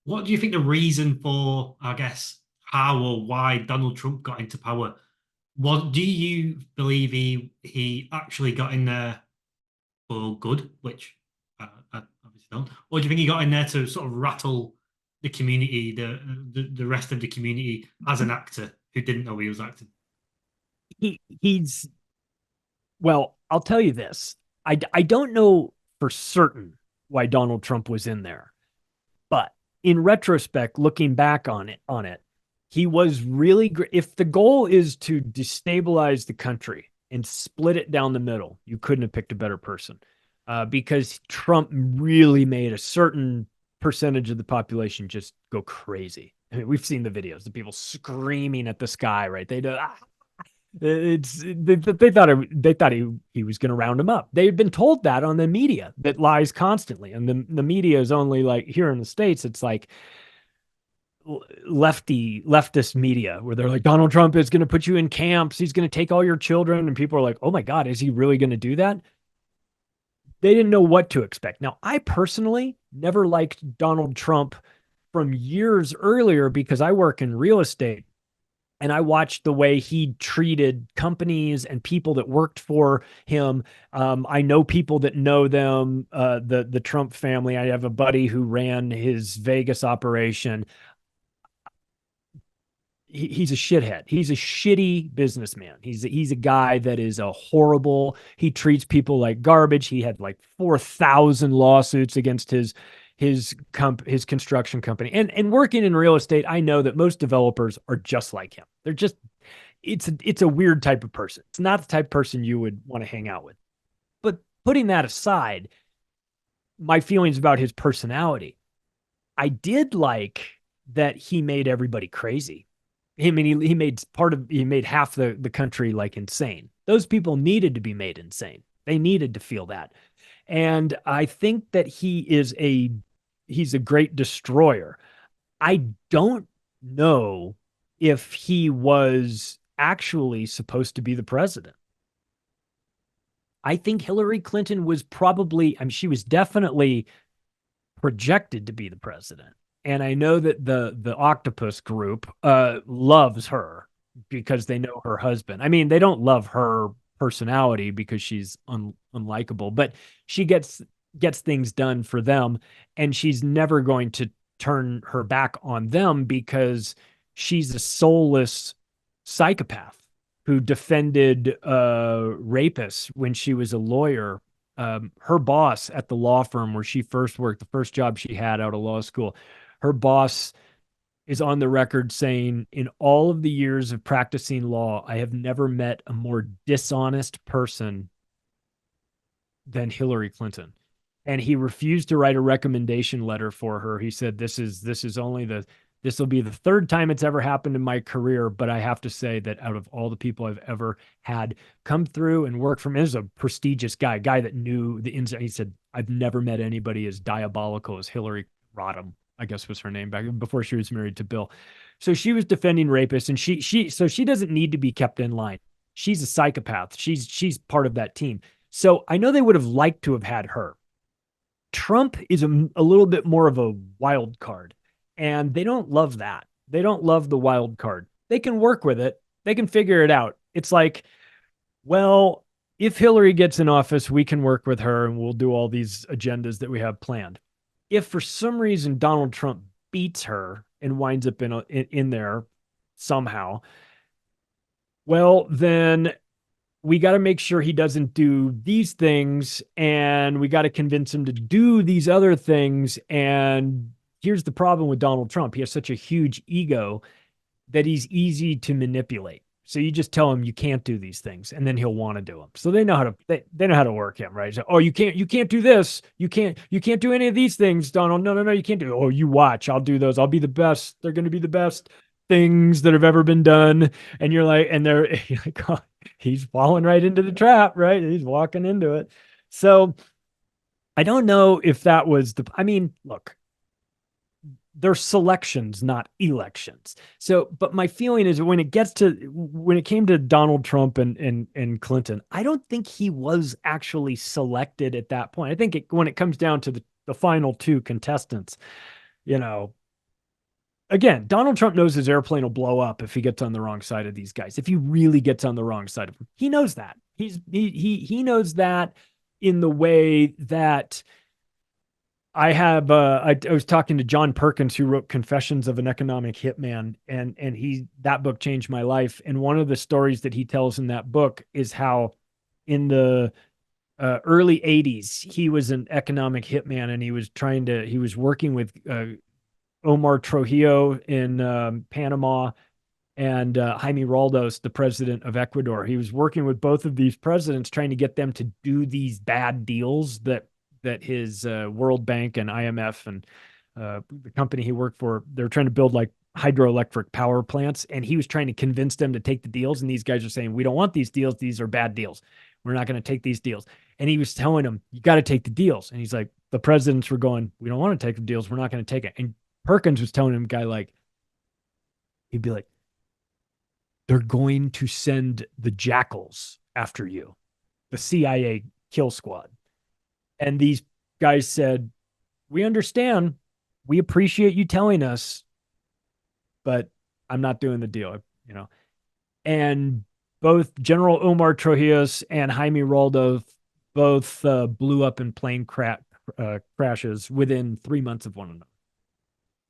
What do you think the reason for, I guess, how or why Donald Trump got into power? What do you believe he actually got in there for good, which I obviously don't, or do you think he got in there to sort of rattle the community, the rest of the community as an actor who didn't know he was acting? He's well, I'll tell you this. I don't know for certain why Donald Trump was in there, but in retrospect, looking back on it, he was really great. If the goal is to destabilize the country and split it down the middle, you couldn't have picked a better person, because Trump really made a certain percentage of the population just go crazy. I mean, we've seen the videos, the people screaming at the sky, right? They do, they thought he was going to round him up. They've been told that on the media that lies constantly, and the media is only like here in the States. It's like leftist media where they're like Donald Trump is going to put you in camps. He's going to take all your children, and people are like, oh my god, is he really going to do that? They didn't know what to expect. Now, I personally never liked Donald Trump from years earlier because I work in real estate and I watched the way he treated companies and people that worked for him. I know people that know them, the Trump family. I have a buddy who ran his Vegas operation. He's a shithead. He's a shitty businessman. He's a guy that is a horrible. He treats people like garbage. He had like 4,000 lawsuits against his construction company. And working in real estate, I know that most developers are just like him. They're just it's a weird type of person. It's not the type of person you would want to hang out with. But putting that aside, my feelings about his personality, I did like that he made everybody crazy. I mean, he made half the country like insane. Those people needed to be made insane. They needed to feel that. And I think that he's a great destroyer. I don't know if he was actually supposed to be the president. I think Hillary Clinton was probably, I mean, she was definitely projected to be the president. And I know that the Octopus group loves her because they know her husband. I mean, they don't love her personality because she's unlikable, but she gets things done for them, and she's never going to turn her back on them because she's a soulless psychopath who defended rapists when she was a lawyer. Her boss at the law firm where she first worked, the first job she had out of law school, her boss is on the record saying, in all of the years of practicing law, I have never met a more dishonest person than Hillary Clinton. And he refused to write a recommendation letter for her. He said, this is only this will be the third time it's ever happened in my career, but I have to say that out of all the people I've ever had come through and work for me, this is a prestigious guy that knew the inside. He said, I've never met anybody as diabolical as Hillary Rodham, I guess was her name back before she was married to Bill. So she was defending rapists, and she doesn't need to be kept in line. She's a psychopath. She's part of that team. So I know they would have liked to have had her. Trump is a little bit more of a wild card, and they don't love that. They don't love the wild card. They can work with it, they can figure it out. It's like, well, if Hillary gets in office, we can work with her and we'll do all these agendas that we have planned. If for some reason Donald Trump beats her and winds up in there somehow, well, then we got to make sure he doesn't do these things, and we got to convince him to do these other things. And here's the problem with Donald Trump: he has such a huge ego that he's easy to manipulate. So you just tell him you can't do these things, and then he'll want to do them. So they know how to work him, right? So, oh, you can't do this, you can't do any of these things, Donald. No, no, no, you can't do. Oh, you watch, I'll do those. I'll be the best. They're going to be the best things that have ever been done. And you're like, and they're you're like, oh, he's falling right into the trap, right? He's walking into it. So I don't know if that was the. I mean, look, they're selections, not elections. So, but my feeling is when it came to Donald Trump and Clinton, I don't think he was actually selected at that point. I think when it comes down to the final two contestants, you know, again, Donald Trump knows his airplane will blow up if he gets on the wrong side of these guys. If he really gets on the wrong side of them, he knows that. He knows that in the way that I was talking to John Perkins, who wrote Confessions of an Economic Hitman, and he that book changed my life. And one of the stories that he tells in that book is how in the early 80s he was an economic hitman, and he was working with Omar Trujillo in Panama, and Jaime Roldos, the president of Ecuador. He was working with both of these presidents, trying to get them to do these bad deals that his World Bank and IMF and the company he worked for, they're trying to build like hydroelectric power plants, and he was trying to convince them to take the deals. And these guys are saying, "We don't want these deals. These are bad deals. We're not going to take these deals." And he was telling them, "You got to take the deals." And he's like, the presidents were going, "We don't want to take the deals. We're not going to take it." And Perkins was telling him, guy like, he'd be like, "They're going to send the jackals after you, the CIA kill squad." And these guys said, "We understand. We appreciate you telling us, but I'm not doing the deal." You know, and both General Omar Trujillos and Jaime Roldo both blew up in crashes within 3 months of one another.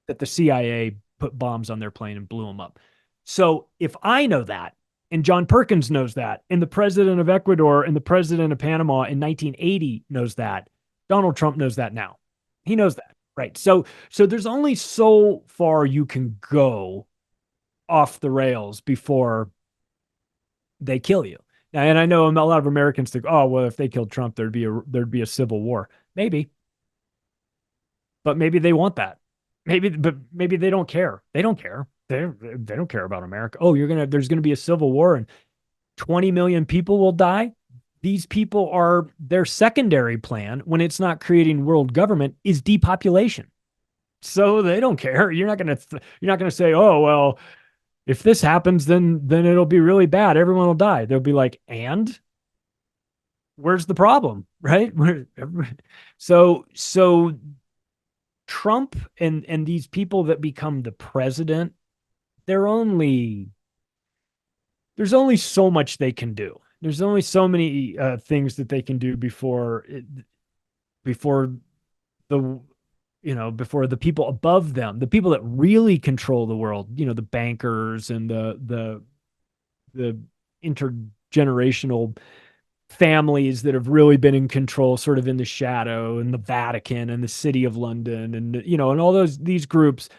That the CIA put bombs on their plane and blew them up. So if I know that, and John Perkins knows that, and the president of Ecuador and the president of Panama in 1980 knows that, Donald Trump knows that now. He knows that, right? So there's only so far you can go off the rails before they kill you. Now, and I know a lot of Americans think, "Oh, well, if they killed Trump, there'd be a civil war." Maybe, but maybe they want that. But maybe they don't care. They don't care. They don't care about America. Oh, there's gonna be a civil war and 20 million people will die. These people are their secondary plan when it's not creating world government is depopulation. So they don't care. You're not gonna say, "Oh, well, if this happens, then it'll be really bad. Everyone will die." They'll be like, "And where's the problem?" Right? So Trump and these people that become the president, they're only there's only so much they can do. There's only so many things that they can do before the before the people above them, the people that really control the world, the bankers and the intergenerational families that have really been in control, sort of in the shadow, and the Vatican and the City of London, and and all these groups.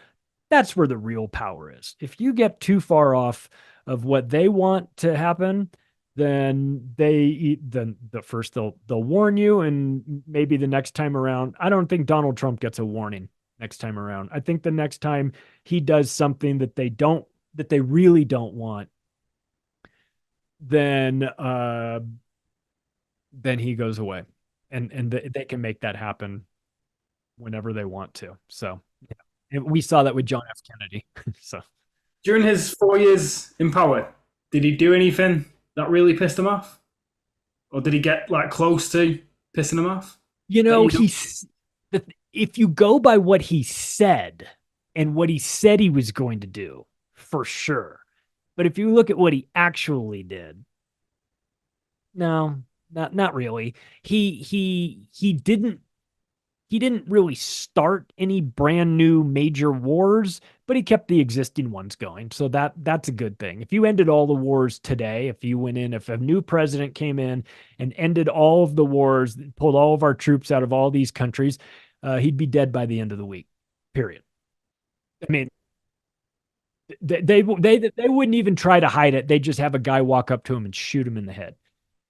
That's where the real power is. If you get too far off of what they want to happen, then the first they'll warn you, and maybe the next time around, I don't think Donald Trump gets a warning next time around. I think the next time he does something that they really don't want, then he goes away, and they can make that happen whenever they want to. So yeah. And we saw that with John F. Kennedy. So During his 4 years in power, did he do anything that really pissed him off? Or did he get like close to pissing him off? he's if you go by what he said and what he said he was going to do, for sure. But if you look at what he actually did, no, not really. He didn't really start any brand new major wars, but he kept the existing ones going. So that's a good thing. If you ended all the wars today, if a new president came in and ended all of the wars, pulled all of our troops out of all these countries, he'd be dead by the end of the week. Period. I mean, they wouldn't even try to hide it. They just have a guy walk up to him and shoot him in the head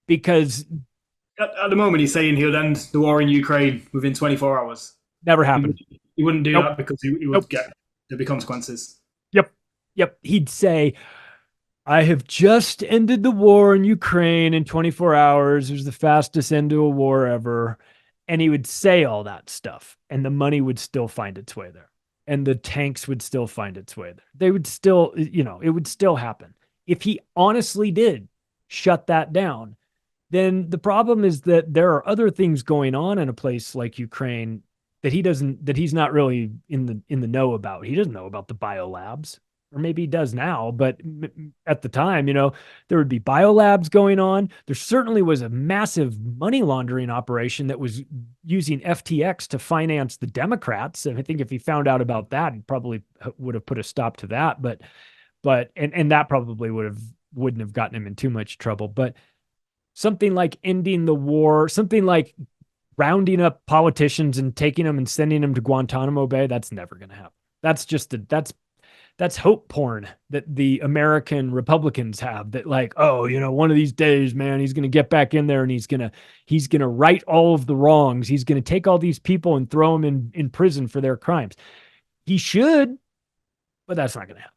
because At the moment, he's saying he'll end the war in Ukraine within 24 hours. Never happened. He wouldn't do Nope. that because he would get there'd be consequences. Yep. He'd say, "I have just ended the war in Ukraine in 24 hours. It was the fastest end to a war ever." And he would say all that stuff, and the money would still find its way there. And the tanks would still find its way there. They would still, it would still happen. If he honestly did shut that down, then the problem is that there are other things going on in a place like Ukraine that he's not really in the know about. He doesn't know about the biolabs, or maybe he does now, but at the time, there would be biolabs going on. There certainly was a massive money laundering operation that was using FTX to finance the Democrats. And I think if he found out about that, he probably would have put a stop to that. And that probably wouldn't have gotten him in too much trouble. But something like ending the war, something like rounding up politicians and taking them and sending them to Guantanamo Bay, that's never going to happen. That's just that's hope porn that the American Republicans have, that like, oh, one of these days, man, he's going to get back in there and he's going to right all of the wrongs. He's going to take all these people and throw them in prison for their crimes. He should, but that's not going to happen.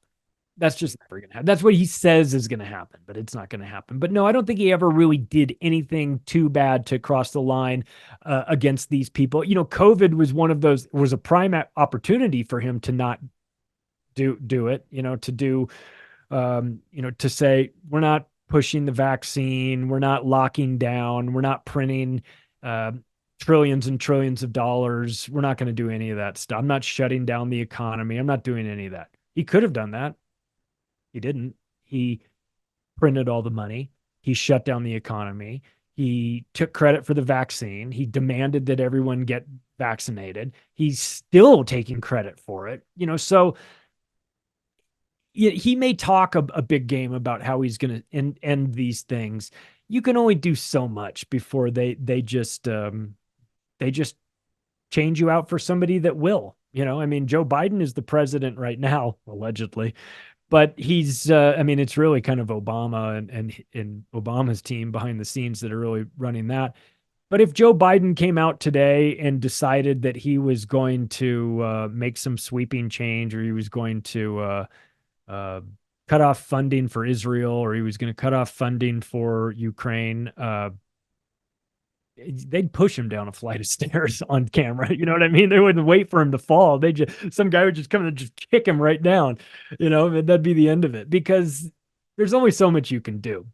That's just never going to happen. That's what he says is going to happen, but it's not going to happen. But no, I don't think he ever really did anything too bad to cross the line against these people. COVID was a prime opportunity for him to not do it, to say, we're not pushing the vaccine, we're not locking down, we're not printing trillions and trillions of dollars. We're not going to do any of that stuff. I'm not shutting down the economy. I'm not doing any of that. He could have done that. He didn't. He printed all the money. He shut down the economy. He took credit for the vaccine. He demanded that everyone get vaccinated. He's still taking credit for it. So he may talk a big game about how he's going to end these things. You can only do so much before they just change you out for somebody that will. I mean, Joe Biden is the president right now, allegedly. But he's, it's really kind of Obama and Obama's team behind the scenes that are really running that. But if Joe Biden came out today and decided that he was going to make some sweeping change, or he was going to cut off funding for Israel, or he was going to cut off funding for Ukraine, they'd push him down a flight of stairs on camera. You know what I mean? They wouldn't wait for him to fall. Some guy would just come and just kick him right down, and that'd be the end of it, because there's only so much you can do.